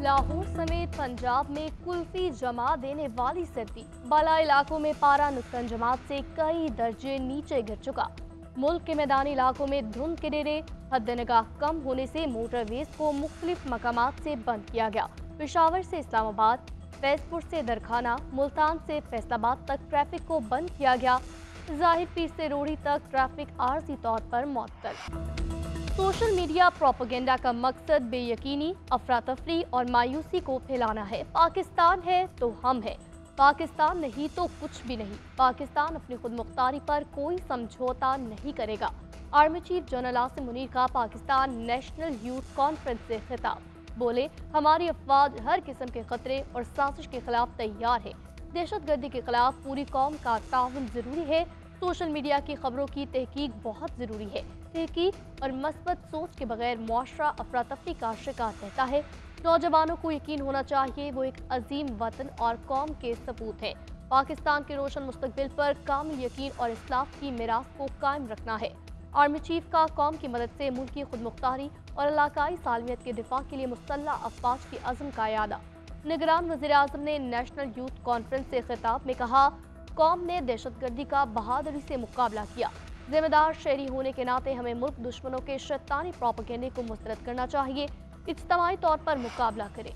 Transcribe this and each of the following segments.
लाहौर समेत पंजाब में कुल्फी जमा देने वाली सर्दी। बालाई इलाकों में पारा नुकसान जमात से कई दर्जे नीचे गिर चुका। मुल्क के मैदानी इलाकों में धुंध के डेरे हद-ए-निगाह कम होने से मोटरवेज को मुख्तलिफ मकामात से बंद किया गया। पेशावर से इस्लामाबाद, फैजपुर से दरखाना, मुल्तान से फैसलाबाद तक ट्रैफिक को बंद किया गया। जाहिर पीर से रोड़ी तक ट्रैफिक आर्जी तौर पर मुअत्तल। सोशल मीडिया प्रोपेगेंडा का मकसद बेयकीनी, अफरा तफरी और मायूसी को फैलाना है। पाकिस्तान है तो हम हैं, पाकिस्तान नहीं तो कुछ भी नहीं। पाकिस्तान अपनी खुद मुख्तारी पर कोई समझौता नहीं करेगा। Army chief general Asim Munir का पाकिस्तान नेशनल यूथ कॉन्फ्रेंस से खिताब। बोले, हमारी अफवाज हर किस्म के खतरे और साजिश के खिलाफ तैयार है। दहशतगर्दी के खिलाफ पूरी कौम का ताउन जरूरी है। सोशल मीडिया की खबरों की तहकीक बहुत ज़रूरी है। तहकीक और मस्बत सोच के बगैर मुआशरा अफरा तफरी का शिकार रहता है। नौजवानों को यकीन होना चाहिए वो एक अजीम वतन और कौम के सपूत हैं। पाकिस्तान के रोशन मुस्तकबिल पर कामिल यकीन और इस्लाफ की मिरास को कायम रखना है। आर्मी चीफ का कौम की मदद से मुल्क की खुद मुख्तारी और इलाकाई सालमियत के दिफा के लिए मुसल्लह अफवाज की अज़्म का यादा। निगरान वज़ीर आज़म ने नेशनल यूथ कॉन्फ्रेंस से खिताब में कहा, कौम ने दहशतगर्दी का बहादुरी से मुकाबला किया। जिम्मेदार शहरी होने के नाते हमें मुल्क दुश्मनों के शैतानी प्रोपेगेंडे को मुस्तरद करना चाहिए। इज्तिमाई तौर पर मुकाबला करें।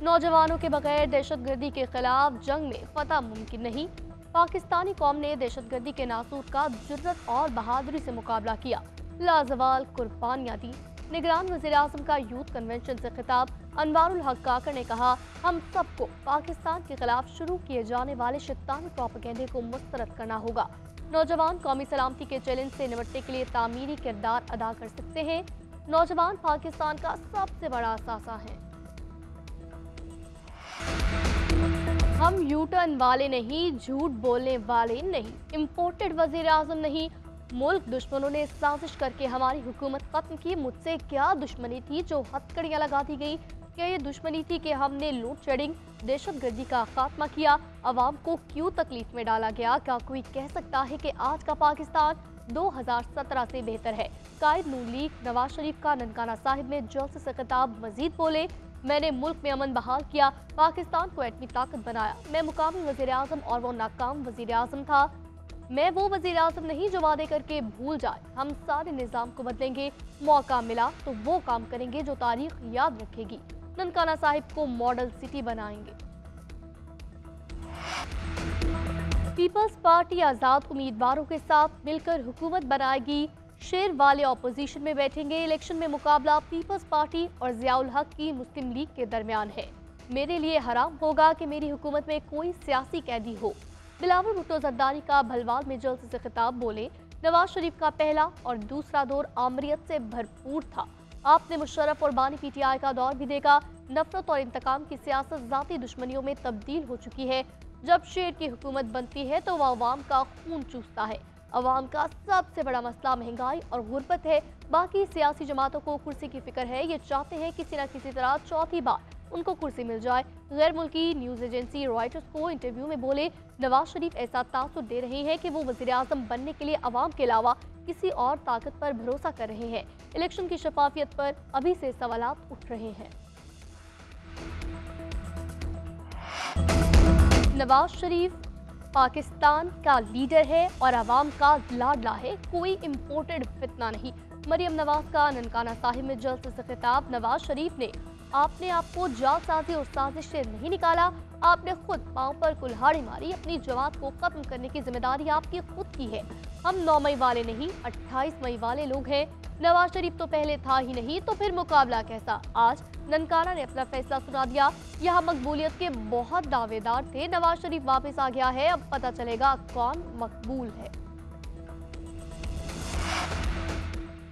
नौजवानों के बगैर दहशतगर्दी के खिलाफ जंग में फतह मुमकिन नहीं। पाकिस्तानी कौम ने दहशतगर्दी के नासूर का जुर्रत और बहादुरी से मुकाबला किया, लाजवाल कुर्बानियां दी। निगरान वज़ीर आज़म का यूथ कन्वेंशन से खिताब। अनवारुल हक काकर ने कहा, हम सबको पाकिस्तान के खिलाफ शुरू किए जाने वाले शैतानी प्रोपेगेंडे को मुस्तरद करना होगा। नौजवान कौमी सलामती के चैलेंज से निपटने के लिए तामीरी किरदार अदा कर सकते हैं। नौजवान पाकिस्तान का सबसे बड़ा असासा है। हम यू टर्न वाले नहीं, झूठ बोलने वाले नहीं, इम्पोर्टेड वज़ीर आज़म नहीं। मुल्क दुश्मनों ने साजिश करके हमारी हुकूमत खत्म की। मुझसे क्या दुश्मनी थी जो हथकड़ियां लगा दी गई? क्या ये दुश्मनी थी कि हमने लूट शेडिंग, दहशतगर्दी का खात्मा किया? अवाम को क्यों तकलीफ में डाला गया? क्या कोई कह सकता है कि आज का पाकिस्तान 2017 से बेहतर है? कायद नून लीग नवाज शरीफ का ननकाना साहिब में जलसे से खिताब। मजीद बोले, मैंने मुल्क में अमन बहाल किया, पाकिस्तान को एटमी ताकत बनाया। मैं मुकामी वज़ीर आज़म और वो नाकाम वज़ीर आज़म था। मैं वो वज़ीर आज़म नहीं जो वादे करके भूल जाए। हम सारे निज़ाम को बदलेंगे। मौका मिला तो वो काम करेंगे जो तारीख याद रखेगी। ननकाना साहिब को मॉडल सिटी बनाएंगे। पीपल्स पार्टी आज़ाद उम्मीदवारों के साथ मिलकर हुकूमत बनाएगी। शेर वाले ऑपोजिशन में बैठेंगे। इलेक्शन में मुकाबला पीपल्स पार्टी और ज़ियाउल हक की मुस्लिम लीग के दरमियान है। मेरे लिए हराम होगा कि मेरी हुकूमत में कोई सियासी कैदी हो। बिलावल भुट्टो जरदारी का भलवाल में जलसे से खिताब। बोले, नवाज शरीफ का पहला और दूसरा दौर आमरीत से भरपूर था। आपने मुशर्रफ और बानी पीटीआई का दौर भी देखा। नफरत और इंतकाम की सियासत जाती दुश्मनियों में तब्दील हो चुकी है। जब शेर की हुकूमत बनती है तो वह अवाम का खून चूसता है। अवाम का सबसे बड़ा मसला महंगाई और गुर्बत है। बाकी सियासी जमातों को कुर्सी की फिक्र है। ये चाहते हैं किसी न किसी तरह चौथी बार उनको कुर्सी मिल जाए। गैर मुल्की न्यूज़ एजेंसी रॉयटर्स को इंटरव्यू में बोले, नवाज शरीफ ऐसा तासुर दे रहे हैं कि वो वज़ीर आज़म बनने के लिए अवाम के अलावा किसी और ताकत पर भरोसा कर रहे हैं। इलेक्शन की शफाफियत पर अभी से सवालात उठ रहे हैं। नवाज शरीफ पाकिस्तान का लीडर है और अवाम का लाडला है, कोई इम्पोर्टेड फितना नहीं। मरियम नवाज का ननकाना साहिब में जलसे से खिताब। नवाज शरीफ ने आपने आपको जालसाजी और साजिश से नहीं निकाला, आपने खुद पांव पर कुल्हाड़ी मारी। अपनी जमात को खत्म करने की जिम्मेदारी आपकी खुद की है। हम 9 मई वाले नहीं, 28 मई वाले लोग हैं। नवाज शरीफ तो पहले था ही नहीं, तो फिर मुकाबला कैसा? आज ननकाना ने अपना फैसला सुना दिया। यहाँ मकबूलियत के बहुत दावेदार थे। नवाज शरीफ वापस आ गया है, अब पता चलेगा कौन मकबूल है।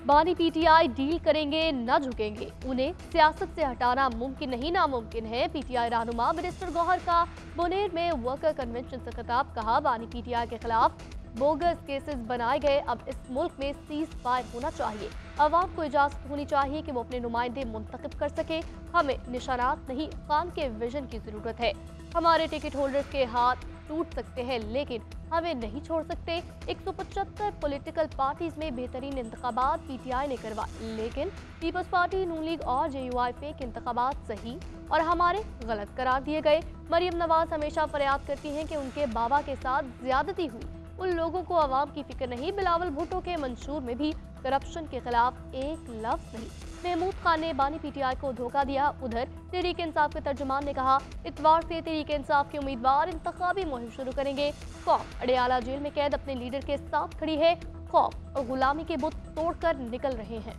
बानी पीटीआई डील करेंगे, न झुकेंगे। उन्हें सियासत से हटाना मुमकिन नहीं, नामुमकिन है। पीटीआई रहनुमा मिनिस्टर गौहर का बुनेर में वर्कर कन्वेंशन से खिताब। कहा, बानी पीटीआई के खिलाफ बोगस केसेस बनाए गए। अब इस मुल्क में सीज फायर होना चाहिए। अवाम को इजाजत होनी चाहिए कि वो अपने नुमाइंदे मुंतखब कर सके। हमें निशानात नहीं, खान के विजन की जरूरत है। हमारे टिकट होल्डर्स के हाथ टूट सकते हैं, लेकिन हमें नहीं छोड़ सकते। 175 पॉलिटिकल पार्टीज में बेहतरीन इंतखाबात पीटीआई ने करवाए, लेकिन पीपल्स पार्टी, नून लीग और जेयूआई फेक इंतखाबात सही और हमारे गलत करार दिए गए। मरियम नवाज हमेशा फरियाद करती हैं कि उनके बाबा के साथ ज्यादती हुई। उन लोगों को आवाम की फिक्र नहीं। बिलावल भुट्टो के मंशूर में भी करप्शन के खिलाफ एक लफ्ज नहीं। महमूद खान ने बानी पीटीआई को धोखा दिया। उधर तहरीक इंसाफ के तर्जुमान ने कहा, इतवार से तहरीक इंसाफ के उम्मीदवार इंतखाबी मुहिम शुरू करेंगे। कौम अडियाला जेल में कैद अपने लीडर के साथ खड़ी है। खौफ और गुलामी के बुत तोड़कर निकल रहे हैं।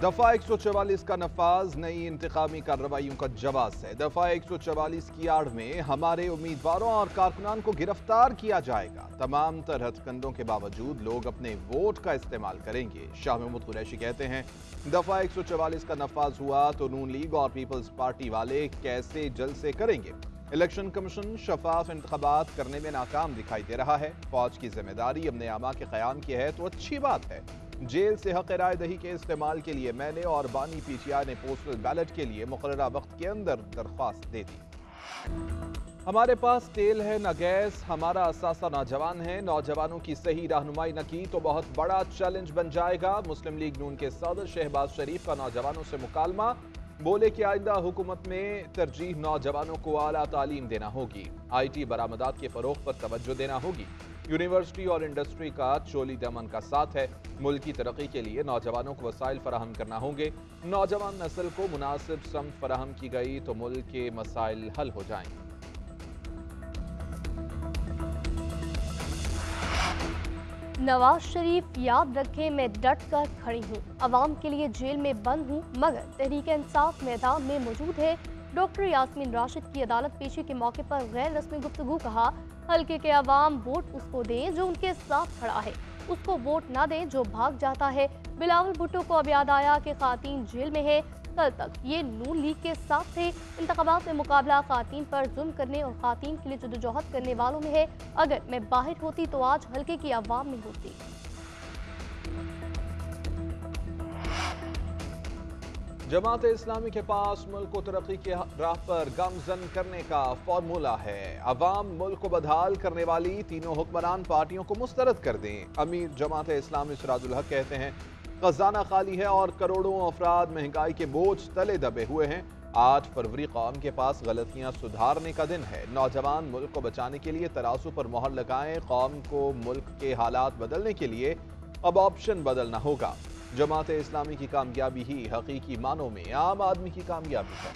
दफा 144 का नफाज नई इंतकामी कार्रवाइयों का जवाब है। दफा 144 की आड़ में हमारे उम्मीदवारों और कारकुनान को गिरफ्तार किया जाएगा। तमाम तर हथकंडों के बावजूद लोग अपने वोट का इस्तेमाल करेंगे। शाह महमूद कुरैशी कहते हैं, दफा 144 का नफाज हुआ तो नून लीग और पीपल्स पार्टी वाले कैसे जलसे करेंगे। इलेक्शन कमीशन शफाफ इंतखाबात करने में नाकाम दिखाई दे रहा है। फौज की जिम्मेदारी अमन आमा के क़याम की है तो अच्छी बात है। जेल से हक राय दही के इस्तेमाल के लिए मैंने और बानी पीटीआई ने पोस्टल बैलेट के लिए मुकर्ररा वक्त के अंदर दरख्वास्त दे दी। हमारे पास तेल है न गैस, हमारा असासा नौजवान है। नौजवानों की सही रहनुमाई न की तो बहुत बड़ा चैलेंज बन जाएगा। मुस्लिम लीग नून के सदर शहबाज शरीफ का नौजवानों से मुकालमा। बोले कि आइंदा हुकूमत में तरजीह नौजवानों को आला तालीम देना होगी। IT बरामदात के फरोग पर तवज्जो देना होगी। यूनिवर्सिटी और इंडस्ट्री का चोली दमन का साथ है। मुल्क की तरक्की के लिए नौजवानों को वसाइल फराहम करना होंगे। नौजवान नस्ल को मुनासिब समत फराहम की गई तो मुल्क के मसाइल हल हो जाएंगे। नवाज शरीफ, याद रखें मैं डट कर खड़ी हूँ। अवाम के लिए जेल में बंद हूँ मगर तहरीक इंसाफ मैदान में मौजूद है। डॉक्टर यास्मीन राशिद की अदालत पेशी के मौके पर गैर रस्मी गुफ्तगू। कहा, हल्के के अवाम वोट उसको दें जो उनके साथ खड़ा है, उसको वोट ना दें जो भाग जाता है। बिलावल भुट्टो को अब याद आया कि खातीन जेल में है। कल तक ये नून लीग के साथ थे। इंतखाबात में मुकाबला खातीन पर जुल्म करने और खातीन के लिए जदोजहद करने वालों में है। अगर मैं बाहर होती तो आज हल्के की अवाम में होती। जमात इस्लामी के पास मुल्क को तरक्की की राह पर गामजन करने का फॉर्मूला है। अवाम मुल्क को बदहाल करने वाली तीनों हुक्मरान पार्टियों को मुस्तरद कर दें। अमीर जमात इस्लामी सिराजुल हक कहते हैं, खजाना खाली है और करोड़ों अफराद महंगाई के बोझ तले दबे हुए हैं। 8 फरवरी कौम के पास गलतियां सुधारने का दिन है। नौजवान मुल्क को बचाने के लिए तराजू पर मोहर लगाएं। कौम को मुल्क के हालात बदलने के लिए अब ऑप्शन बदलना होगा। जमात इस्लामी की कामयाबी ही हकीकी मानों में आम आदमी की कामयाबी है।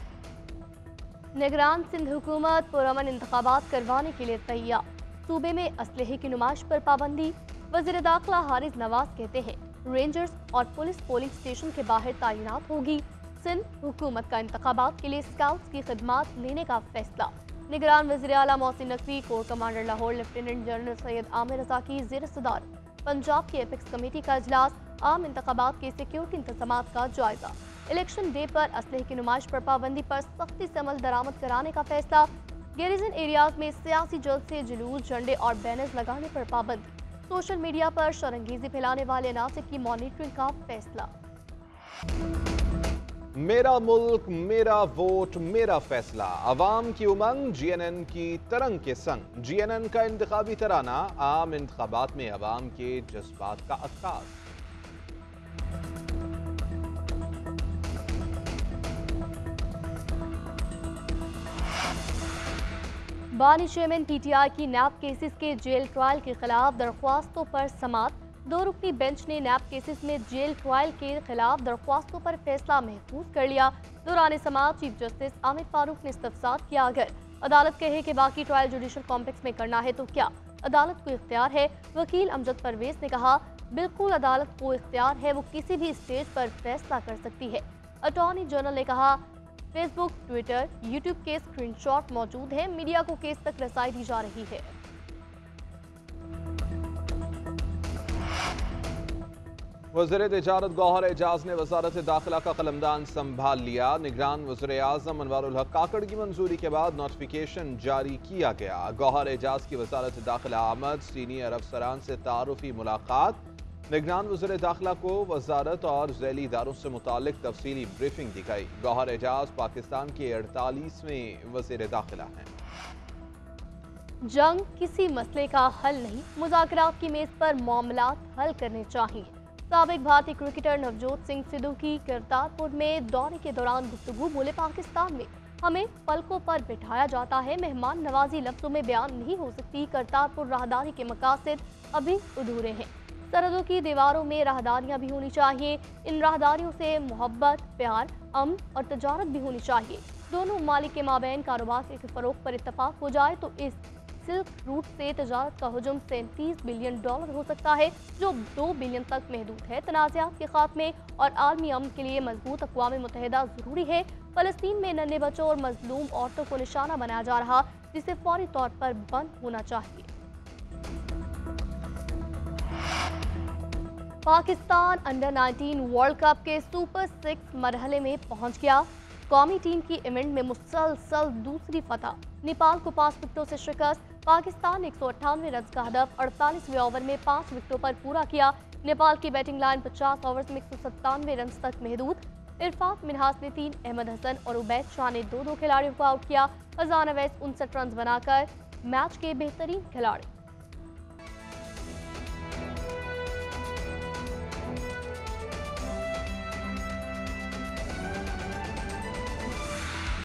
निगरान सिंध हुकूमत पुरअमन इंतखाबात करवाने के लिए तैयार। सूबे में असलहे की नुमाइश पर पाबंदी। वज़ीर दाखिला हारिस नवाज कहते हैं, रेंजर्स और पुलिस पोलिंग स्टेशन के बाहर तैनात होगी। सिंध हुकूमत का इंतखाबात के लिए स्काउट्स की खिदमात लेने का फैसला। निगरान वज़ीर आला Mohsin Naqvi, core commander Lahore lieutenant general Syed Aamir Raza की ज़ेर सदार पंजाब की एपेक्स कमेटी का इजलास। आम इंतखाबात के सिक्योरिटी इंतजामात का जायजा। इलेक्शन डे पर असलहे की नुमाइश पर पाबंदी पर सख्ती से अमल दरामद कराने का फैसला। गैरिजन एरियाज में सियासी जलसे, जुलूस, झंडे और बैनर्स लगाने पर पाबंदी। सोशल मीडिया पर शरंगेजी फैलाने वाले अनासिर की मॉनिटरिंग का फैसला। मेरा मुल्क, मेरा वोट, मेरा फैसला। अवाम की उमंग GNN की तरंग के संग। GNN का इंतखाबी तराना। आम इंतखाबात में अवाम के जज्बात का अक्कास। बानी चेयरमैन PTI की नैब केसेस के जेल ट्रायल के खिलाफ दरख्वास्तों पर समाअत। 2 रुकनी बेंच ने नैब केसेस में जेल ट्रायल के खिलाफ दरख्वास्तों पर फैसला महफूज कर लिया। दौरान समाअत चीफ जस्टिस आमिर फारूक ने इस्तफसार किया, अगर अदालत कहे कि बाकी ट्रायल जुडिशल कॉम्प्लेक्स में करना है तो क्या अदालत को इख्तियार है। वकील अमजद परवेज ने कहा, बिल्कुल अदालत को इख्तियार है, वो किसी भी स्टेज पर फैसला कर सकती है। अटॉर्नी जनरल ने कहा, फेसबुक, ट्विटर, यूट्यूब के स्क्रीनशॉट मौजूद हैं। मीडिया को केस तक रसाई दी जा रही है। वज़ीर तिजारत गौहर एजाज ने वज़ारत दाखिला का कलमदान संभाल लिया। निगरान वज़ीर आज़म अनवारुल हक काकड़ की मंजूरी के बाद नोटिफिकेशन जारी किया गया। गौहर एजाज की वज़ारत दाखिला आमद, सीनियर अफसरान से तारुफी मुलाकात। निगरान वज़ीर दाखिला को वजारत और ज़ैली इदारों से मुतालिक तफसीली ब्रीफिंग दी गई। गौहर एजाज पाकिस्तान के 48वें वज़ीर दाखिला हैं। जंग किसी मसले का हल नहीं, मुज़ाकरात की मेज पर मामलात हल करने चाहिए। साबिक भारतीय क्रिकेटर नवजोत सिंह सिद्धू की करतारपुर में दौरे के दौरान गुफ्तगू बोले, पाकिस्तान में हमें पलकों पर बिठाया जाता है, मेहमान नवाजी लफ्जों में बयान नहीं हो सकती। करतारपुर राहदारी के मकासद अभी अधूरे हैं। सरहदों की दीवारों में राहदारियां भी होनी चाहिए। इन राहदारियों से मोहब्बत, प्यार, अमन और तजारत भी होनी चाहिए। दोनों ममालिक के माबैन कारोबार के फरोग पर इत्तफाक हो जाए तो इस सिल्क रूट से तजारत का हुजूम $37 बिलियन हो सकता है, जो 2 बिलियन तक महदूद है। तनाज़ात के खात्मे और आलमी अमन के लिए मजबूत अक़वाम मुत्तहिदा ज़रूरी है। फ़लस्तीन में नन्हे बच्चों और मजलूम औरतों को निशाना बनाया जा रहा, जिसे फौरी तौर पर बंद होना चाहिए। पाकिस्तान अंडर 19 वर्ल्ड कप के सुपर 6 मरहले में पहुंच गया। कौमी टीम की इवेंट में मुसलसल दूसरी फतह। नेपाल को 5 विकेटों से शिकस्त। पाकिस्तान 198 रन का हदफ 48वें ओवर में 5 विकेटों पर पूरा किया। नेपाल की बैटिंग लाइन 50 ओवर्स में 197 रन तक महदूद। इरफान मिन्हास ने 3, अहमद हसन और उबैद शाह ने 2-2 खिलाड़ियों को आउट किया। फरजान अवैस 59 रन बनाकर मैच के बेहतरीन खिलाड़ी।